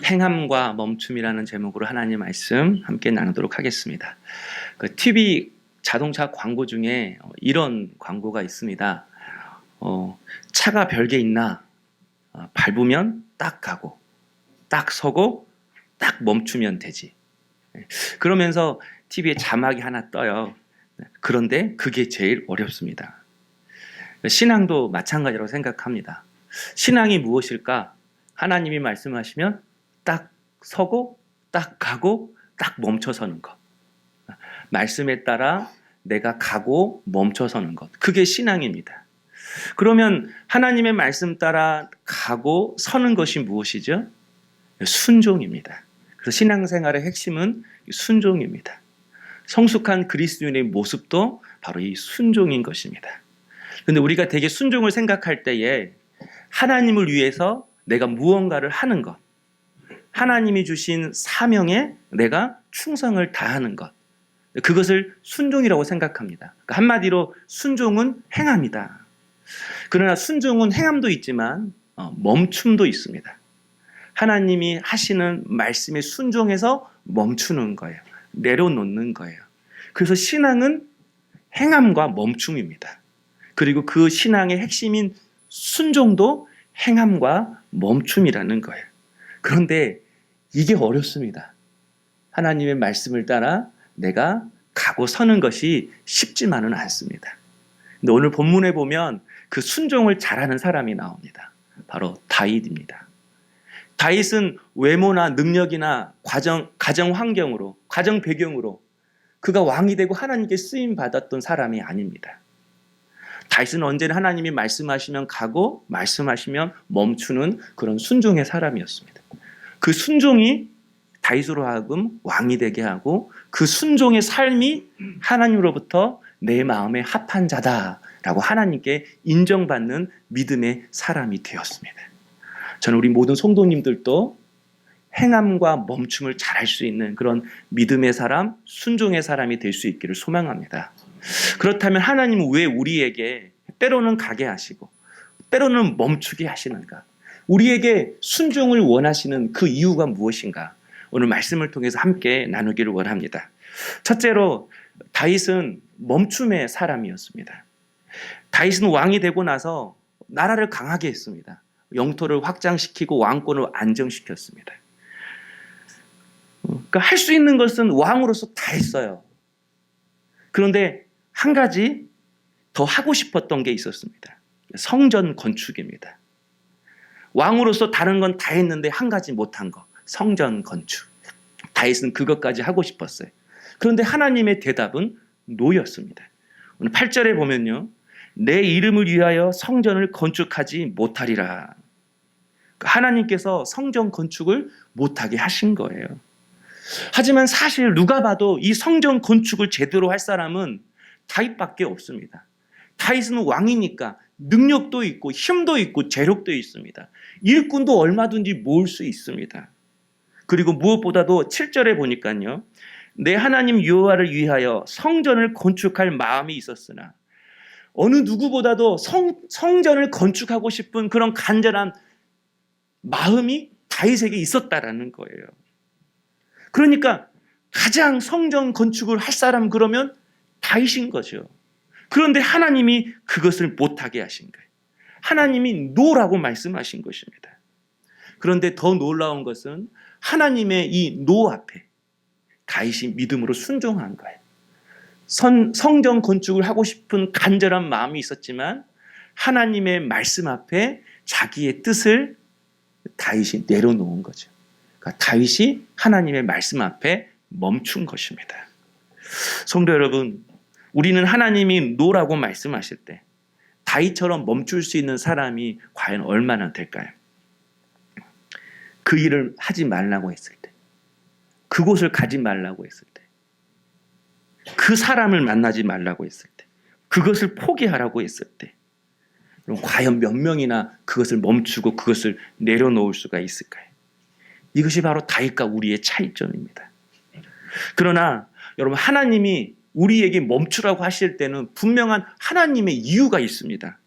행함과 멈춤이라는 제목으로 하나님 말씀 함께 나누도록 하겠습니다. 그 TV 자동차 광고 중에 이런 광고가 있습니다. 차가 별게 있나? 밟으면 딱 가고, 딱 서고, 딱 멈추면 되지. 그러면서 TV에 자막이 하나 떠요. 그런데 그게 제일 어렵습니다. 신앙도 마찬가지라고 생각합니다. 신앙이 무엇일까? 하나님이 말씀하시면 딱 서고, 딱 가고, 딱 멈춰서는 것. 말씀에 따라 내가 가고 멈춰서는 것. 그게 신앙입니다. 그러면 하나님의 말씀 따라 가고 서는 것이 무엇이죠? 순종입니다. 그래서 신앙생활의 핵심은 순종입니다. 성숙한 그리스도인의 모습도 바로 이 순종인 것입니다. 그런데 우리가 되게 순종을 생각할 때에 하나님을 위해서 내가 무언가를 하는 것, 하나님이 주신 사명에 내가 충성을 다하는 것, 그것을 순종이라고 생각합니다. 그러니까 한마디로 순종은 행함이다. 그러나 순종은 행함도 있지만 멈춤도 있습니다. 하나님이 하시는 말씀에 순종해서 멈추는 거예요. 내려놓는 거예요. 그래서 신앙은 행함과 멈춤입니다. 그리고 그 신앙의 핵심인 순종도 행함과 멈춤이라는 거예요. 그런데 이게 어렵습니다. 하나님의 말씀을 따라 내가 가고 서는 것이 쉽지만은 않습니다. 근데 오늘 본문에 보면 그 순종을 잘하는 사람이 나옵니다. 바로 다윗입니다. 다윗은 외모나 능력이나 가정 환경으로, 가정 배경으로 그가 왕이 되고 하나님께 쓰임 받았던 사람이 아닙니다. 다윗은 언제나 하나님이 말씀하시면 가고 말씀하시면 멈추는 그런 순종의 사람이었습니다. 그 순종이 다윗으로 하여금 왕이 되게 하고 그 순종의 삶이 하나님으로부터 내 마음에 합한 자다라고 하나님께 인정받는 믿음의 사람이 되었습니다. 저는 우리 모든 성도님들도 행함과 멈춤을 잘할 수 있는 그런 믿음의 사람, 순종의 사람이 될 수 있기를 소망합니다. 그렇다면 하나님은 왜 우리에게 때로는 가게 하시고 때로는 멈추게 하시는가? 우리에게 순종을 원하시는 그 이유가 무엇인가? 오늘 말씀을 통해서 함께 나누기를 원합니다. 첫째로 다윗은 멈춤의 사람이었습니다. 다윗은 왕이 되고 나서 나라를 강하게 했습니다. 영토를 확장시키고 왕권을 안정시켰습니다. 그러니까 할 수 있는 것은 왕으로서 다 했어요. 그런데 한 가지 더 하고 싶었던 게 있었습니다. 성전 건축입니다. 왕으로서 다른 건 다 했는데 한 가지 못한 거, 성전 건축. 다윗은 그것까지 하고 싶었어요. 그런데 하나님의 대답은 노였습니다. 오늘 8절에 보면요. 내 이름을 위하여 성전을 건축하지 못하리라. 하나님께서 성전 건축을 못하게 하신 거예요. 하지만 사실 누가 봐도 이 성전 건축을 제대로 할 사람은 다윗밖에 없습니다. 다윗은 왕이니까 능력도 있고 힘도 있고 재력도 있습니다. 일꾼도 얼마든지 모을 수 있습니다. 그리고 무엇보다도 7절에 보니까요. 내 하나님 여호와를 위하여 성전을 건축할 마음이 있었으나 어느 누구보다도 성전을 건축하고 싶은 그런 간절한 마음이 다윗에게 있었다라는 거예요. 그러니까 가장 성전 건축을 할 사람 그러면 다윗인 거죠. 그런데 하나님이 그것을 못하게 하신 거예요. 하나님이 노라고 말씀하신 것입니다. 그런데 더 놀라운 것은 하나님의 이 노 앞에 다윗이 믿음으로 순종한 거예요. 성전 건축을 하고 싶은 간절한 마음이 있었지만 하나님의 말씀 앞에 자기의 뜻을 다윗이 내려놓은 거죠. 그러니까 다윗이 하나님의 말씀 앞에 멈춘 것입니다. 성도 여러분, 우리는 하나님이 노라고 말씀하실 때 다윗처럼 멈출 수 있는 사람이 과연 얼마나 될까요? 그 일을 하지 말라고 했을 때, 그곳을 가지 말라고 했을 때, 그 사람을 만나지 말라고 했을 때, 그것을 포기하라고 했을 때, 그럼 과연 몇 명이나 그것을 멈추고 그것을 내려놓을 수가 있을까요? 이것이 바로 다윗과 우리의 차이점입니다. 그러나 여러분, 하나님이 우리에게 멈추라고 하실 때는 분명한 하나님의 이유가 있습니다.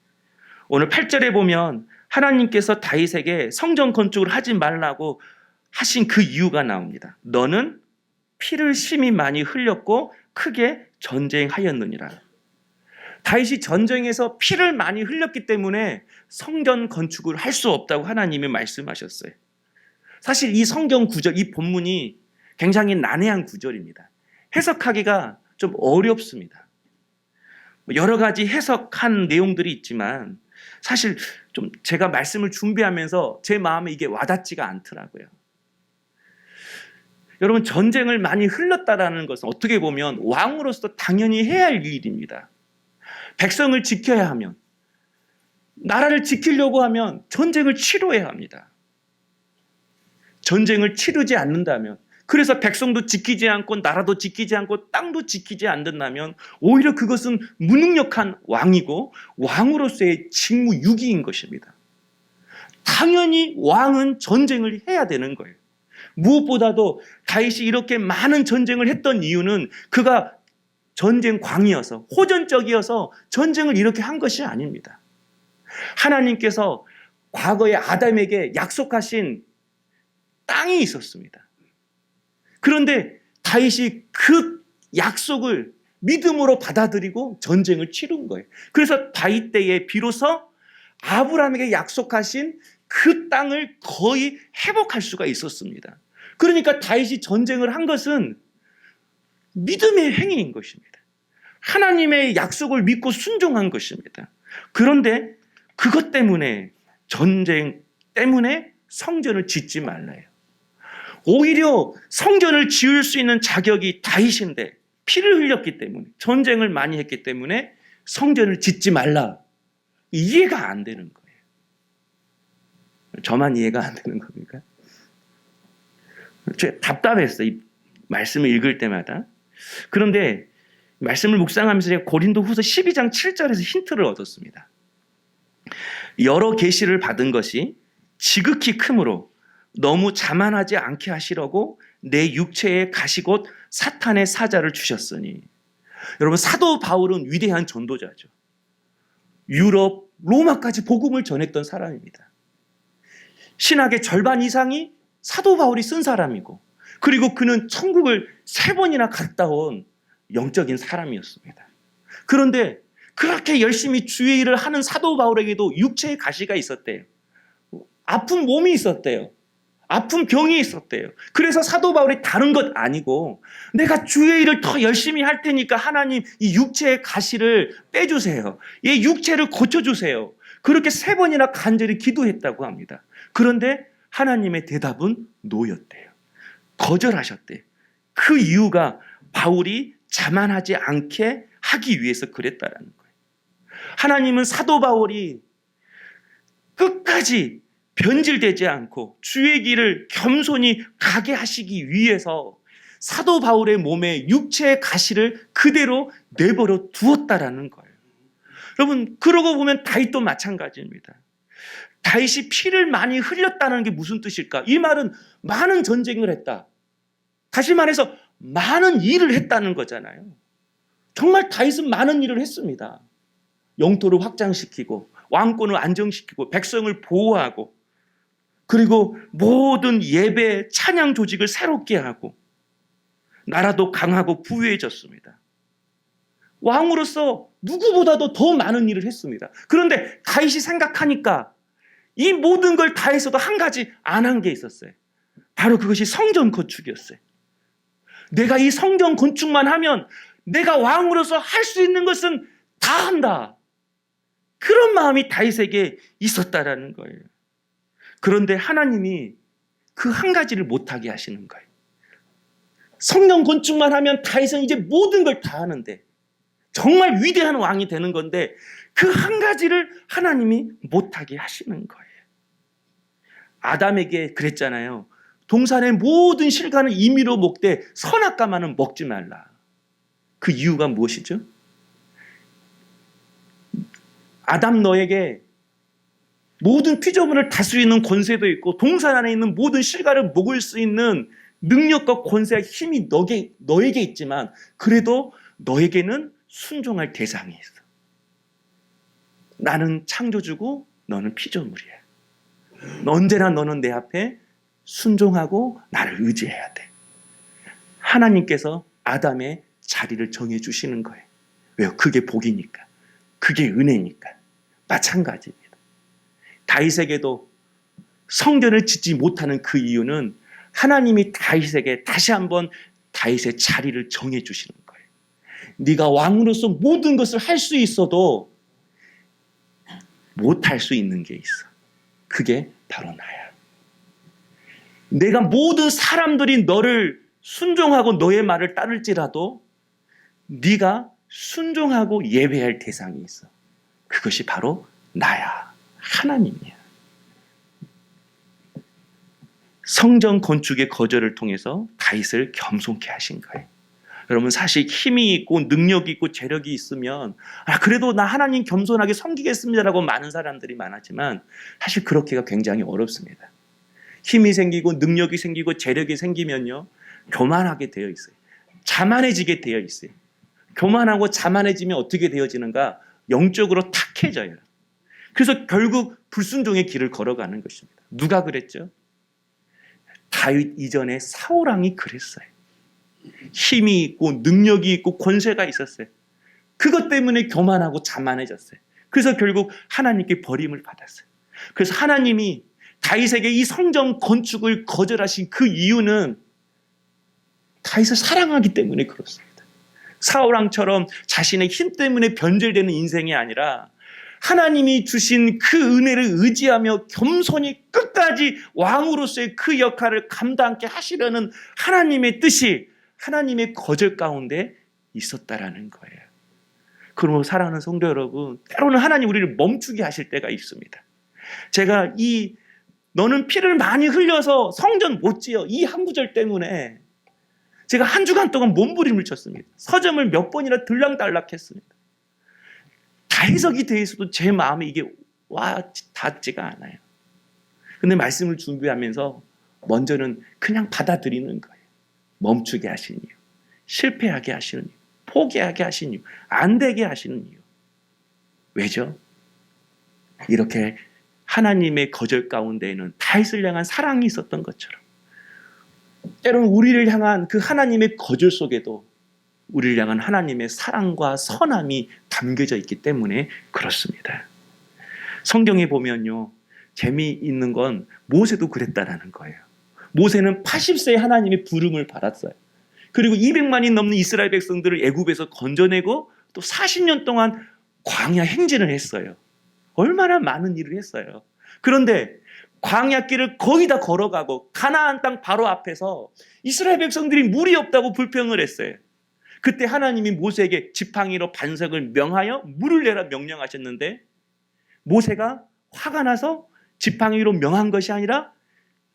오늘 8절에 보면 하나님께서 다윗에게 성전 건축을 하지 말라고 하신 그 이유가 나옵니다. 너는 피를 심히 많이 흘렸고 크게 전쟁하였느니라. 다윗이 전쟁에서 피를 많이 흘렸기 때문에 성전 건축을 할 수 없다고 하나님이 말씀하셨어요. 사실 이 성경 구절, 이 본문이 굉장히 난해한 구절입니다. 해석하기가 좀 어렵습니다. 여러 가지 해석한 내용들이 있지만 사실 좀 제가 말씀을 준비하면서 제 마음에 이게 와닿지가 않더라고요. 여러분, 전쟁을 많이 흘렀다라는 것은 어떻게 보면 왕으로서 당연히 해야 할 일입니다. 백성을 지켜야 하면, 나라를 지키려고 하면 전쟁을 치러야 합니다. 전쟁을 치르지 않는다면, 그래서 백성도 지키지 않고 나라도 지키지 않고 땅도 지키지 않는다면 오히려 그것은 무능력한 왕이고 왕으로서의 직무유기인 것입니다. 당연히 왕은 전쟁을 해야 되는 거예요. 무엇보다도 다윗이 이렇게 많은 전쟁을 했던 이유는 그가 전쟁광이어서, 호전적이어서 전쟁을 이렇게 한 것이 아닙니다. 하나님께서 과거에 아담에게 약속하신 땅이 있었습니다. 그런데 다윗이 그 약속을 믿음으로 받아들이고 전쟁을 치른 거예요. 그래서 다윗 때에 비로소 아브라함에게 약속하신 그 땅을 거의 회복할 수가 있었습니다. 그러니까 다윗이 전쟁을 한 것은 믿음의 행위인 것입니다. 하나님의 약속을 믿고 순종한 것입니다. 그런데 그것 때문에, 전쟁 때문에 성전을 짓지 말라요. 오히려 성전을 지을 수 있는 자격이 다윗인데 피를 흘렸기 때문에, 전쟁을 많이 했기 때문에 성전을 짓지 말라. 이해가 안 되는 거예요. 저만 이해가 안 되는 겁니까? 제가 답답했어요, 이 말씀을 읽을 때마다. 그런데 말씀을 묵상하면서 제가 고린도후서 12장 7절에서 힌트를 얻었습니다. 여러 계시를 받은 것이 지극히 크므로 너무 자만하지 않게 하시려고 내 육체에 가시곧 사탄의 사자를 주셨으니. 여러분, 사도 바울은 위대한 전도자죠. 유럽, 로마까지 복음을 전했던 사람입니다. 신학의 절반 이상이 사도 바울이 쓴 사람이고, 그리고 그는 천국을 3번이나 갔다 온 영적인 사람이었습니다. 그런데 그렇게 열심히 주의 일을 하는 사도 바울에게도 육체의 가시가 있었대요. 아픈 몸이 있었대요. 아픈 병이 있었대요. 그래서 사도 바울이 다른 것 아니고, 내가 주의 일을 더 열심히 할 테니까 하나님 이 육체의 가시를 빼주세요. 이 육체를 고쳐주세요. 그렇게 3번이나 간절히 기도했다고 합니다. 그런데 하나님의 대답은 노였대요. 거절하셨대요. 그 이유가 바울이 자만하지 않게 하기 위해서 그랬다라는 거예요. 하나님은 사도 바울이 끝까지 변질되지 않고 주의 길을 겸손히 가게 하시기 위해서 사도 바울의 몸에 육체의 가시를 그대로 내버려 두었다라는 거예요. 여러분, 그러고 보면 다윗도 마찬가지입니다. 다윗이 피를 많이 흘렸다는 게 무슨 뜻일까? 이 말은 많은 전쟁을 했다. 다시 말해서 많은 일을 했다는 거잖아요. 정말 다윗은 많은 일을 했습니다. 영토를 확장시키고 왕권을 안정시키고 백성을 보호하고, 그리고 모든 예배 찬양 조직을 새롭게 하고 나라도 강하고 부유해졌습니다. 왕으로서 누구보다도 더 많은 일을 했습니다. 그런데 다윗이 생각하니까 이 모든 걸 다 했어도 한 가지 안 한 게 있었어요. 바로 그것이 성전 건축이었어요. 내가 이 성전 건축만 하면 내가 왕으로서 할 수 있는 것은 다 한다. 그런 마음이 다윗에게 있었다라는 거예요. 그런데 하나님이 그 한 가지를 못하게 하시는 거예요. 성전 건축만 하면 다윗은 이제 모든 걸 다 하는데, 정말 위대한 왕이 되는 건데 그 한 가지를 하나님이 못하게 하시는 거예요. 아담에게 그랬잖아요. 동산의 모든 실과는 임의로 먹되 선악과만은 먹지 말라. 그 이유가 무엇이죠? 아담, 너에게 모든 피조물을 다스리는 권세도 있고 동산 안에 있는 모든 실과를 먹을 수 있는 능력과 권세와 힘이 너에게 있지만, 그래도 너에게는 순종할 대상이 있어. 나는 창조주고 너는 피조물이야. 언제나 너는 내 앞에 순종하고 나를 의지해야 돼. 하나님께서 아담의 자리를 정해주시는 거예요. 왜요? 그게 복이니까. 그게 은혜니까. 마찬가지입니다. 다윗에게도 성전을 짓지 못하는 그 이유는 하나님이 다윗에게 다시 한번 다윗의 자리를 정해주시는 거예요. 네가 왕으로서 모든 것을 할 수 있어도 못할 수 있는 게 있어. 그게 바로 나야. 내가 모든 사람들이 너를 순종하고 너의 말을 따를지라도 네가 순종하고 예배할 대상이 있어. 그것이 바로 나야. 하나님이야. 성전 건축의 거절을 통해서 다윗을 겸손케 하신 거예요. 여러분, 사실 힘이 있고 능력이 있고 재력이 있으면 그래도 나 하나님 겸손하게 섬기겠습니다라고 많은 사람들이 많았지만 사실 그렇게가 굉장히 어렵습니다. 힘이 생기고 능력이 생기고 재력이 생기면요, 교만하게 되어 있어요. 자만해지게 되어 있어요. 교만하고 자만해지면 어떻게 되어지는가? 영적으로 탁해져요. 그래서 결국 불순종의 길을 걸어가는 것입니다. 누가 그랬죠? 다윗 이전에 사울왕이 그랬어요. 힘이 있고 능력이 있고 권세가 있었어요. 그것 때문에 교만하고 자만해졌어요. 그래서 결국 하나님께 버림을 받았어요. 그래서 하나님이 다윗에게 이 성전 건축을 거절하신 그 이유는 다윗을 사랑하기 때문에 그렇습니다. 사울왕처럼 자신의 힘 때문에 변절되는 인생이 아니라 하나님이 주신 그 은혜를 의지하며 겸손히 끝까지 왕으로서의 그 역할을 감당하게 하시려는 하나님의 뜻이 하나님의 거절 가운데 있었다라는 거예요. 그러므로 사랑하는 성도 여러분, 때로는 하나님 우리를 멈추게 하실 때가 있습니다. 제가 너는 피를 많이 흘려서 성전 못 지어, 이 한 구절 때문에 제가 한 주간 동안 몸부림을 쳤습니다. 서점을 몇 번이나 들락달락했습니다. 다해석이 돼 있어도 제 마음에 이게 닿지가 않아요. 근데 말씀을 준비하면서 먼저는 그냥 받아들이는 거예요. 멈추게 하신 이유, 실패하게 하시는 이유, 포기하게 하신 이유, 안 되게 하시는 이유. 왜죠? 이렇게 하나님의 거절 가운데에는 다윗을 향한 사랑이 있었던 것처럼 때로는 우리를 향한 그 하나님의 거절 속에도 우리를 향한 하나님의 사랑과 선함이 담겨져 있기 때문에 그렇습니다. 성경에 보면요, 재미있는 건 모세도 그랬다라는 거예요. 모세는 80세에 하나님의 부름을 받았어요. 그리고 200만이 넘는 이스라엘 백성들을 애굽에서 건져내고 또 40년 동안 광야 행진을 했어요. 얼마나 많은 일을 했어요. 그런데 광야길을 거의 다 걸어가고 가나안 땅 바로 앞에서 이스라엘 백성들이 물이 없다고 불평을 했어요. 그때 하나님이 모세에게 지팡이로 반석을 명하여 물을 내라 명령하셨는데 모세가 화가 나서 지팡이로 명한 것이 아니라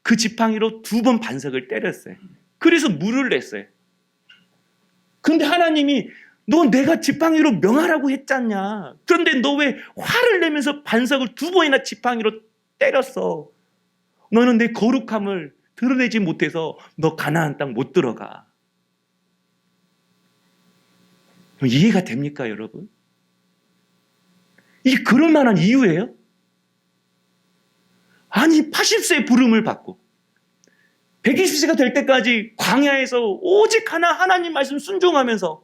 그 지팡이로 2번 반석을 때렸어요. 그래서 물을 냈어요. 그런데 하나님이 너 내가 지팡이로 명하라고 했잖냐. 그런데 너 왜 화를 내면서 반석을 2번이나 지팡이로 때렸어. 너는 내 거룩함을 드러내지 못해서 너 가나안 땅 못 들어가. 이해가 됩니까, 여러분? 이게 그럴 만한 이유예요? 아니, 80세의 부름을 받고 120세가 될 때까지 광야에서 오직 하나님 말씀 순종하면서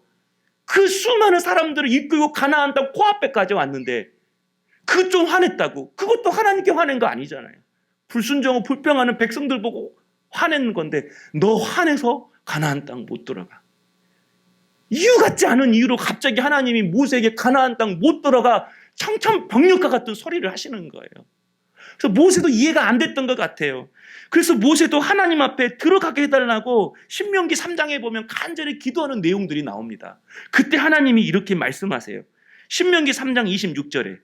그 수많은 사람들을 이끌고 가나안 땅 코앞에까지 왔는데 그 좀 화냈다고. 그것도 하나님께 화낸 거 아니잖아요. 불순종하고 불평하는 백성들 보고 화내는 건데 너 화내서 가나안 땅 못 들어가. 이유 같지 않은 이유로 갑자기 하나님이 모세에게 가나안 땅 못 들어가 청천벽력과 같은 소리를 하시는 거예요. 그래서 모세도 이해가 안 됐던 것 같아요. 그래서 모세도 하나님 앞에 들어가게 해달라고 신명기 3장에 보면 간절히 기도하는 내용들이 나옵니다. 그때 하나님이 이렇게 말씀하세요. 신명기 3장 26절에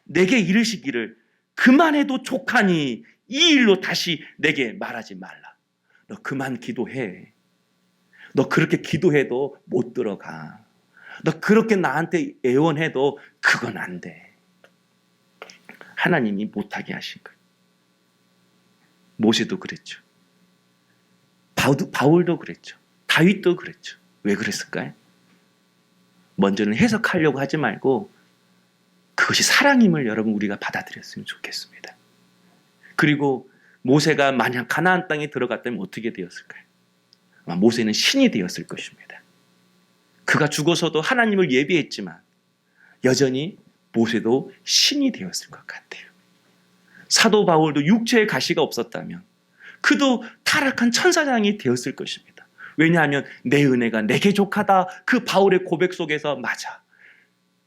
내게 이르시기를 그만해도 족하니 이 일로 다시 내게 말하지 말라. 너 그만 기도해. 너 그렇게 기도해도 못 들어가. 너 그렇게 나한테 애원해도 그건 안 돼. 하나님이 못하게 하신 거예요. 모세도 그랬죠. 바울도 그랬죠. 다윗도 그랬죠. 왜 그랬을까요? 먼저는 해석하려고 하지 말고 그것이 사랑임을 여러분 우리가 받아들였으면 좋겠습니다. 그리고 모세가 만약 가나안 땅에 들어갔다면 어떻게 되었을까요? 아마 모세는 신이 되었을 것입니다. 그가 죽어서도 하나님을 예비했지만 여전히 모세도 신이 되었을 것 같아요. 사도 바울도 육체의 가시가 없었다면 그도 타락한 천사장이 되었을 것입니다. 왜냐하면 내 은혜가 내게 족하다, 그 바울의 고백 속에서 맞아,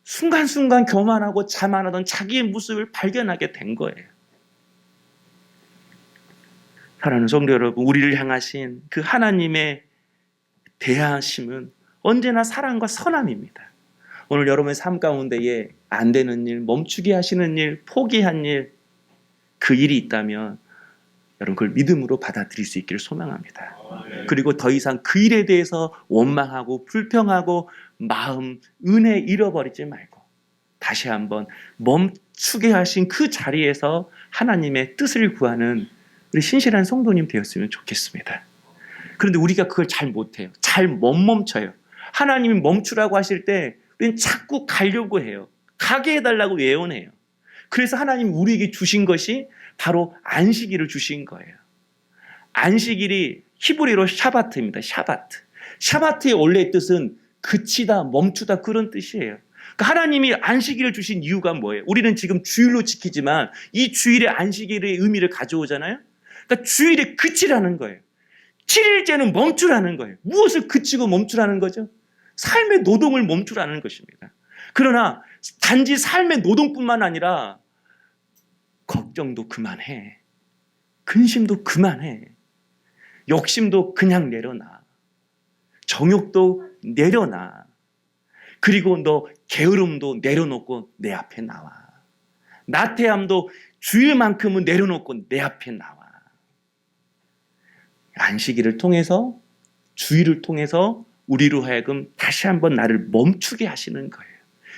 순간순간 교만하고 자만하던 자기의 모습을 발견하게 된 거예요. 사랑하는 성도 여러분, 우리를 향하신 그 하나님의 대하심은 언제나 사랑과 선함입니다. 오늘 여러분의 삶 가운데에 안 되는 일, 멈추게 하시는 일, 포기한 일, 그 일이 있다면 여러분 그걸 믿음으로 받아들일 수 있기를 소망합니다. 그리고 더 이상 그 일에 대해서 원망하고 불평하고 마음, 은혜 잃어버리지 말고 다시 한번 멈추게 하신 그 자리에서 하나님의 뜻을 구하는 우리 신실한 성도님 되었으면 좋겠습니다. 그런데 우리가 그걸 잘 못해요. 잘 못 멈춰요. 하나님이 멈추라고 하실 때 우리는 자꾸 가려고 해요. 가게 해달라고 예언해요. 그래서 하나님 우리에게 주신 것이 바로 안식일을 주신 거예요. 안식일이 히브리어로 샤바트입니다. 샤바트. 샤바트의 원래 뜻은 그치다, 멈추다, 그런 뜻이에요. 그러니까 하나님이 안식일을 주신 이유가 뭐예요? 우리는 지금 주일로 지키지만 이 주일에 안식일의 의미를 가져오잖아요. 그러니까 주일에 그치라는 거예요. 7일째는 멈추라는 거예요. 무엇을 그치고 멈추라는 거죠? 삶의 노동을 멈추라는 것입니다. 그러나 단지 삶의 노동뿐만 아니라 걱정도 그만해. 근심도 그만해. 욕심도 그냥 내려놔. 정욕도 내려놔. 그리고 너 게으름도 내려놓고 내 앞에 나와. 나태함도 주일만큼은 내려놓고 내 앞에 나와. 안식일을 통해서, 주일을 통해서 우리로 하여금 다시 한번 나를 멈추게 하시는 거예요.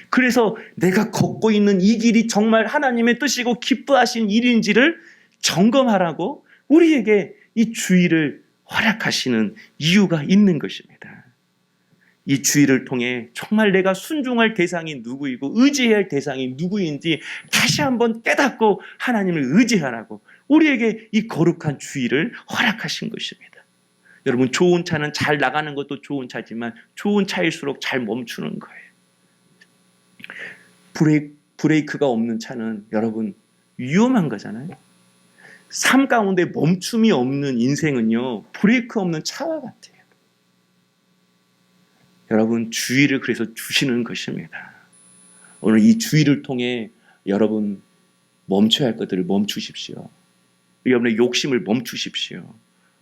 그래서 내가 걷고 있는 이 길이 정말 하나님의 뜻이고 기뻐하신 일인지를 점검하라고 우리에게 이 주일을 허락하시는 이유가 있는 것입니다. 이 주일을 통해 정말 내가 순종할 대상이 누구이고 의지해야 할 대상이 누구인지 다시 한번 깨닫고 하나님을 의지하라고 우리에게 이 거룩한 주일을 허락하신 것입니다. 여러분, 좋은 차는 잘 나가는 것도 좋은 차지만 좋은 차일수록 잘 멈추는 거예요. 브레이크가 없는 차는 여러분 위험한 거잖아요. 삶 가운데 멈춤이 없는 인생은요, 브레이크 없는 차와 같아요. 여러분, 주의를 그래서 주시는 것입니다. 오늘 이 주의를 통해 여러분 멈춰야 할 것들을 멈추십시오. 여러분의 욕심을 멈추십시오.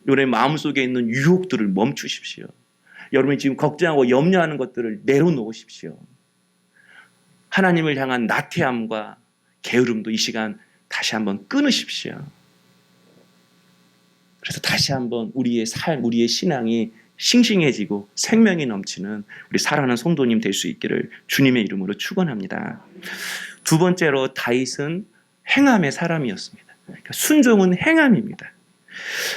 여러분의 마음속에 있는 유혹들을 멈추십시오. 여러분이 지금 걱정하고 염려하는 것들을 내려놓으십시오. 하나님을 향한 나태함과 게으름도 이 시간 다시 한번 끊으십시오. 그래서 다시 한번 우리의 삶, 우리의 신앙이 싱싱해지고 생명이 넘치는 우리 사랑하는 성도님 될 수 있기를 주님의 이름으로 축원합니다. 두 번째로 다윗은 행함의 사람이었습니다. 그러니까 순종은 행함입니다.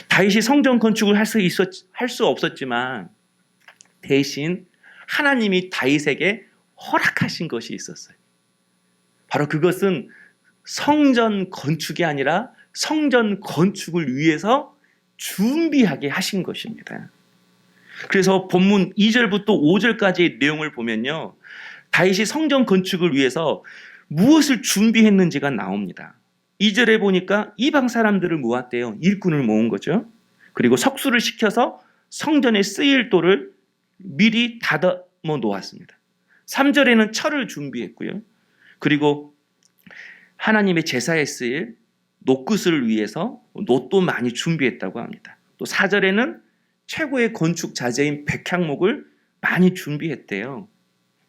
다윗이 성전 건축을 할 수 없었지만 대신 하나님이 다윗에게 허락하신 것이 있었어요. 바로 그것은 성전 건축이 아니라 성전 건축을 위해서 준비하게 하신 것입니다. 그래서 본문 2절부터 5절까지의 내용을 보면요, 다윗이 성전 건축을 위해서 무엇을 준비했는지가 나옵니다. 2절에 보니까 이방 사람들을 모았대요. 일꾼을 모은 거죠. 그리고 석수를 시켜서 성전에 쓰일 돌을 미리 다듬어 놓았습니다. 3절에는 철을 준비했고요. 그리고 하나님의 제사에 쓰일 노굿을 위해서 놋도 많이 준비했다고 합니다. 또 4절에는 최고의 건축 자재인 백향목을 많이 준비했대요.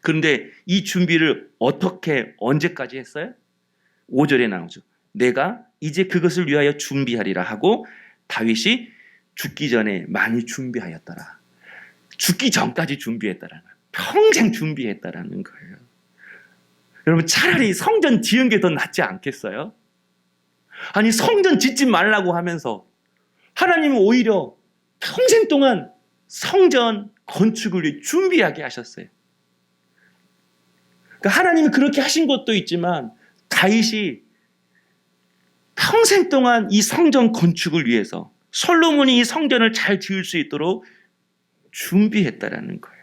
그런데 이 준비를 어떻게, 언제까지 했어요? 5절에 나오죠. 내가 이제 그것을 위하여 준비하리라 하고 다윗이 죽기 전에 많이 준비하였더라. 죽기 전까지 준비했다라는 거예요. 평생 준비했다라는 거예요. 여러분, 차라리 성전 지은 게 더 낫지 않겠어요? 아니, 성전 짓지 말라고 하면서 하나님은 오히려 평생 동안 성전 건축을 위해 준비하게 하셨어요. 그러니까 하나님이 그렇게 하신 것도 있지만 다윗이 평생 동안 이 성전 건축을 위해서 솔로몬이 이 성전을 잘 지을 수 있도록 준비했다라는 거예요.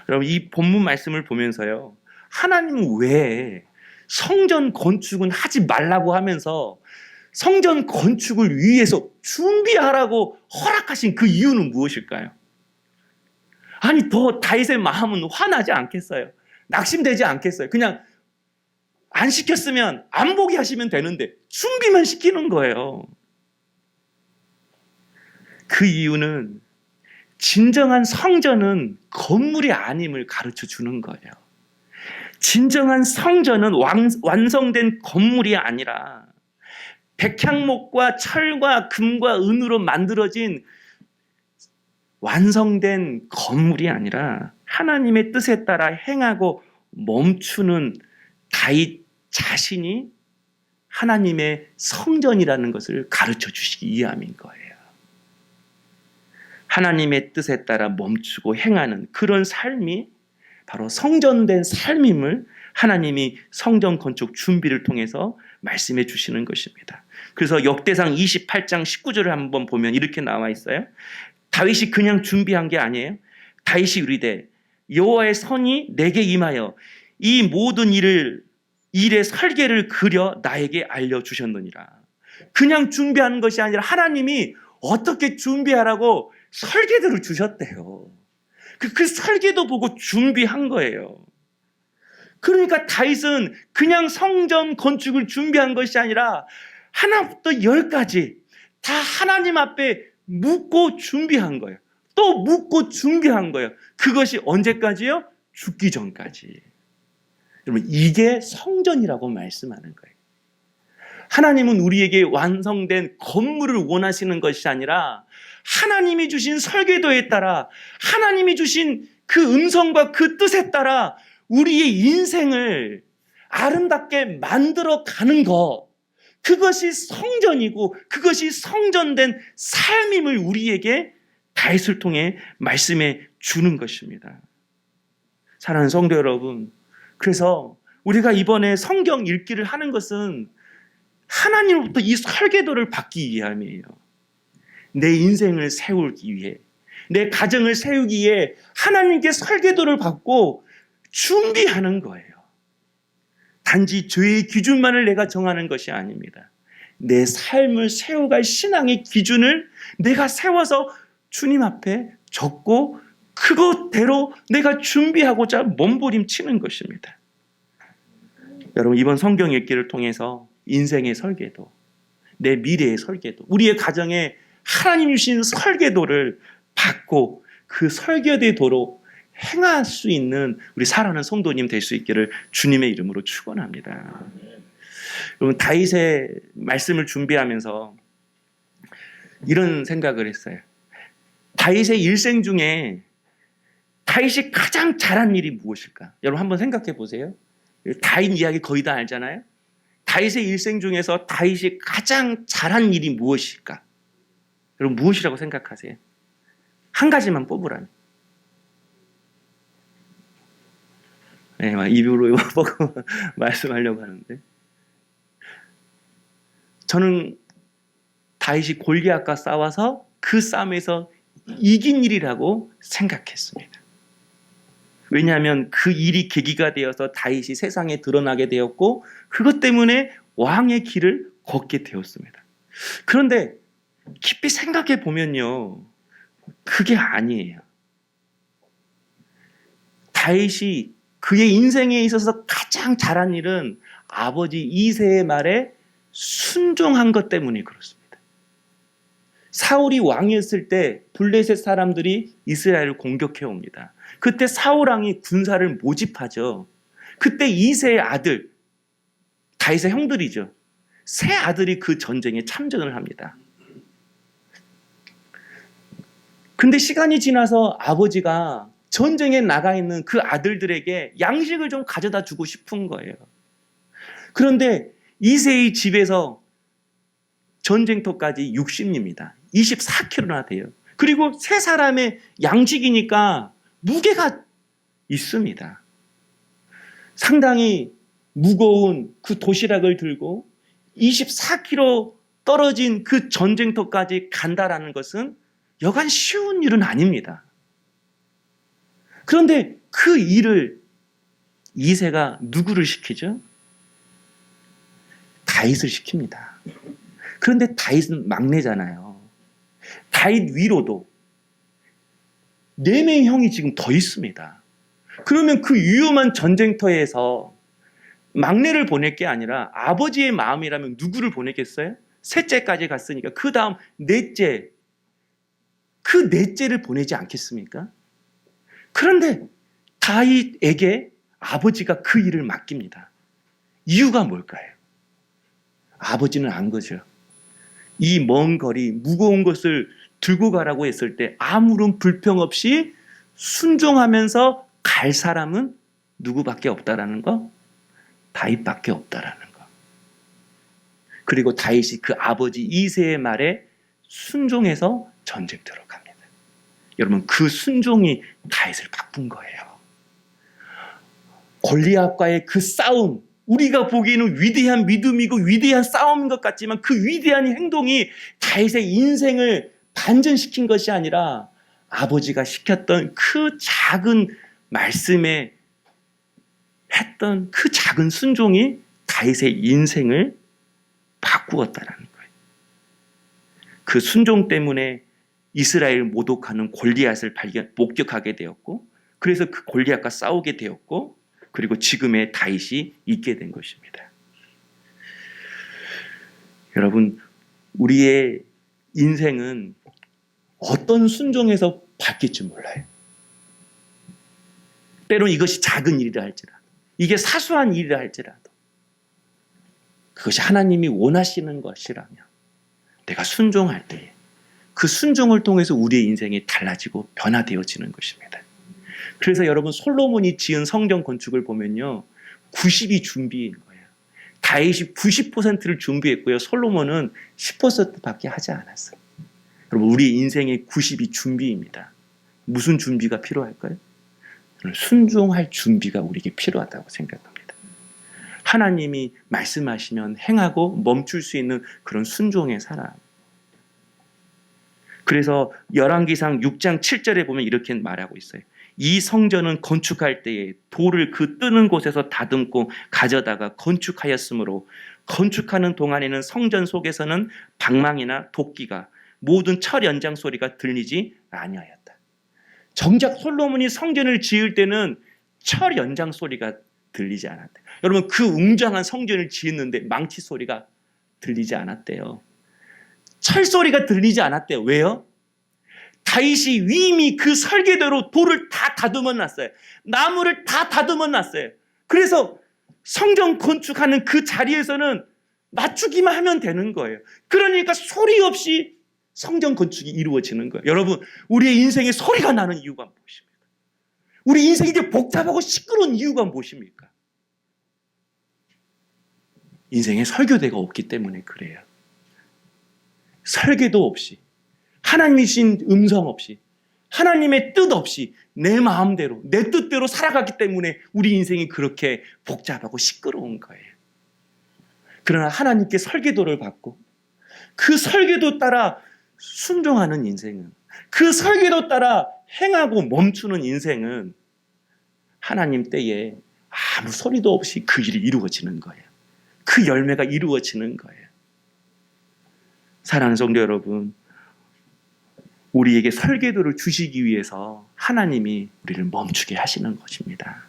여러분, 이 본문 말씀을 보면서요, 하나님은 왜 성전 건축은 하지 말라고 하면서 성전 건축을 위해서 준비하라고 허락하신 그 이유는 무엇일까요? 아니, 더 다윗의 마음은 화나지 않겠어요? 낙심되지 않겠어요? 그냥 안 시켰으면 안 보게 하시면 되는데 준비만 시키는 거예요. 그 이유는 진정한 성전은 건물이 아님을 가르쳐 주는 거예요. 진정한 성전은 완성된 건물이 아니라 백향목과 철과 금과 은으로 만들어진 완성된 건물이 아니라 하나님의 뜻에 따라 행하고 멈추는 다윗 자신이 하나님의 성전이라는 것을 가르쳐 주시기 위함인 거예요. 하나님의 뜻에 따라 멈추고 행하는 그런 삶이 바로 성전된 삶임을 하나님이 성전 건축 준비를 통해서 말씀해 주시는 것입니다. 그래서 역대상 28장 19절을 한번 보면 이렇게 나와 있어요. 다윗이 그냥 준비한 게 아니에요. 다윗이 이르되 여호와의 선이 내게 임하여 이 모든 일의 설계를 그려 나에게 알려주셨느니라. 그냥 준비하는 것이 아니라 하나님이 어떻게 준비하라고 설계도를 주셨대요. 그 설계도 보고 준비한 거예요. 그러니까 다윗은 그냥 성전 건축을 준비한 것이 아니라 하나부터 10까지 다 하나님 앞에 묻고 준비한 거예요. 또 묻고 준비한 거예요. 그것이 언제까지요? 죽기 전까지. 여러분, 이게 성전이라고 말씀하는 거예요. 하나님은 우리에게 완성된 건물을 원하시는 것이 아니라 하나님이 주신 설계도에 따라 하나님이 주신 그 음성과 그 뜻에 따라 우리의 인생을 아름답게 만들어 가는 것, 그것이 성전이고 그것이 성전된 삶임을 우리에게 다윗을 통해 말씀해 주는 것입니다. 사랑하는 성도 여러분, 그래서 우리가 이번에 성경 읽기를 하는 것은 하나님으로부터 이 설계도를 받기 위함이에요. 내 인생을 세우기 위해, 내 가정을 세우기 위해 하나님께 설계도를 받고 준비하는 거예요. 단지 죄의 기준만을 내가 정하는 것이 아닙니다. 내 삶을 세워갈 신앙의 기준을 내가 세워서 주님 앞에 적고 그것대로 내가 준비하고자 몸부림치는 것입니다. 여러분, 이번 성경 읽기를 통해서 인생의 설계도, 내 미래의 설계도, 우리의 가정에 하나님 주신 설계도를 받고 그 설계대도로 행할 수 있는 우리 사랑하는 성도님 될 수 있기를 주님의 이름으로 축원합니다. 여러분, 다윗의 말씀을 준비하면서 이런 생각을 했어요. 다윗의 일생 중에 다윗이 가장 잘한 일이 무엇일까? 여러분 한번 생각해 보세요. 다윗 이야기 거의 다 알잖아요. 다윗의 일생 중에서 다윗이 가장 잘한 일이 무엇일까? 여러분 무엇이라고 생각하세요? 한 가지만 뽑으라면. 네, 막 입으로 보고 말씀하려고 하는데, 저는 다윗이 골리앗과 싸워서 그 싸움에서 이긴 일이라고 생각했습니다. 왜냐하면 그 일이 계기가 되어서 다윗이 세상에 드러나게 되었고 그것 때문에 왕의 길을 걷게 되었습니다. 그런데 깊이 생각해 보면요, 그게 아니에요. 다윗이 그의 인생에 있어서 가장 잘한 일은 아버지 이새의 말에 순종한 것 때문에 그렇습니다. 사울이 왕이었을 때 블레셋 사람들이 이스라엘을 공격해 옵니다. 그때 사울 왕이 군사를 모집하죠. 그때 이새의 아들, 다윗의 형들이죠, 세 아들이 그 전쟁에 참전을 합니다. 근데 시간이 지나서 아버지가 전쟁에 나가 있는 그 아들들에게 양식을 좀 가져다 주고 싶은 거예요. 그런데 이새의 집에서 전쟁터까지 60리입니다. 24km나 돼요. 그리고 세 사람의 양식이니까 무게가 있습니다. 상당히 무거운 그 도시락을 들고 24km 떨어진 그 전쟁터까지 간다라는 것은 여간 쉬운 일은 아닙니다. 그런데 그 일을 이새가 누구를 시키죠? 다윗을 시킵니다. 그런데 다윗은 막내잖아요. 다윗 위로도 4명의 형이 지금 더 있습니다. 그러면 그 위험한 전쟁터에서 막내를 보낼 게 아니라 아버지의 마음이라면 누구를 보내겠어요? 셋째까지 갔으니까 그 다음 넷째, 그 넷째를 보내지 않겠습니까? 그런데 다윗에게 아버지가 그 일을 맡깁니다. 이유가 뭘까요? 아버지는 안 거죠. 이 먼 거리 무거운 것을 들고 가라고 했을 때 아무런 불평 없이 순종하면서 갈 사람은 누구밖에 없다라는 거? 다윗밖에 없다라는 거. 그리고 다윗이 그 아버지 이새의 말에 순종해서 전쟁터로 갑니다. 여러분, 그 순종이 다윗을 바꾼 거예요. 골리앗과의 그 싸움, 우리가 보기에는 위대한 믿음이고 위대한 싸움인 것 같지만 그 위대한 행동이 다윗의 인생을 반전시킨 것이 아니라 아버지가 시켰던 그 작은 말씀에 했던 그 작은 순종이 다윗의 인생을 바꾸었다는 거예요. 그 순종 때문에 이스라엘 모독하는 골리앗을 목격하게 되었고, 그래서 그 골리앗과 싸우게 되었고, 그리고 지금의 다윗이 있게 된 것입니다. 여러분, 우리의 인생은 어떤 순종에서 바뀔지 몰라요. 때로는 이것이 작은 일이라 할지라도, 이게 사소한 일이라 할지라도, 그것이 하나님이 원하시는 것이라면 내가 순종할 때에 그 순종을 통해서 우리의 인생이 달라지고 변화되어지는 것입니다. 그래서 여러분, 솔로몬이 지은 성전 건축을 보면요, 90이 준비인 거예요. 다윗이 90%를 준비했고요, 솔로몬은 10%밖에 하지 않았어요. 여러분, 우리 인생의 90이 준비입니다. 무슨 준비가 필요할까요? 순종할 준비가 우리에게 필요하다고 생각합니다. 하나님이 말씀하시면 행하고 멈출 수 있는 그런 순종의 사람. 그래서 열왕기상 6장 7절에 보면 이렇게 말하고 있어요. 이 성전은 건축할 때에 돌을 그 뜨는 곳에서 다듬고 가져다가 건축하였으므로 건축하는 동안에는 성전 속에서는 방망이나 도끼가 모든 철 연장 소리가 들리지 아니하였다. 정작 솔로몬이 성전을 지을 때는 철 연장 소리가 들리지 않았대요. 여러분, 그 웅장한 성전을 지었는데 망치 소리가 들리지 않았대요. 철 소리가 들리지 않았대요. 왜요? 다윗이 이미 그 설계대로 돌을 다 다듬어 놨어요. 나무를 다 다듬어 놨어요. 그래서 성전 건축하는 그 자리에서는 맞추기만 하면 되는 거예요. 그러니까 소리 없이 성전 건축이 이루어지는 거예요. 여러분, 우리의 인생에 소리가 나는 이유가 무엇입니까? 우리 인생이 이제 복잡하고 시끄러운 이유가 무엇입니까? 인생에 설교대가 없기 때문에 그래요. 설계도 없이, 하나님이 주신 음성 없이, 하나님의 뜻 없이 내 마음대로, 내 뜻대로 살아가기 때문에 우리 인생이 그렇게 복잡하고 시끄러운 거예요. 그러나 하나님께 설계도를 받고 그 설계도 따라 순종하는 인생은, 그 설계도 따라 행하고 멈추는 인생은 하나님 때에 아무 소리도 없이 그 일이 이루어지는 거예요. 그 열매가 이루어지는 거예요. 사랑하는 성도 여러분, 우리에게 설계도를 주시기 위해서 하나님이 우리를 멈추게 하시는 것입니다.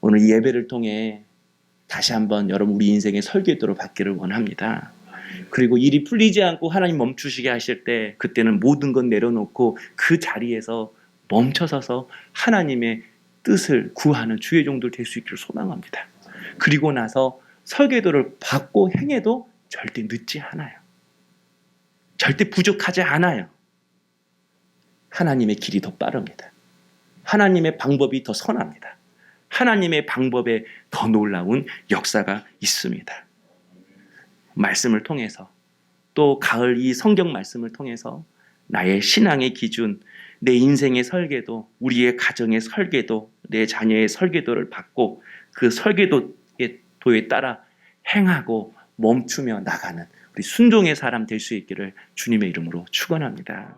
오늘 이 예배를 통해 다시 한번 여러분, 우리 인생의 설계도를 받기를 원합니다. 그리고 일이 풀리지 않고 하나님 멈추시게 하실 때, 그때는 모든 것 내려놓고 그 자리에서 멈춰서서 하나님의 뜻을 구하는 주의 종들 될 수 있기를 소망합니다. 그리고 나서 설계도를 받고 행해도 절대 늦지 않아요. 절대 부족하지 않아요. 하나님의 길이 더 빠릅니다. 하나님의 방법이 더 선합니다. 하나님의 방법에 더 놀라운 역사가 있습니다. 말씀을 통해서, 또 가을 이 성경 말씀을 통해서 나의 신앙의 기준, 내 인생의 설계도, 우리의 가정의 설계도, 내 자녀의 설계도를 받고 그 설계도에 따라 행하고 멈추며 나가는 우리 순종의 사람 될 수 있기를 주님의 이름으로 축원합니다.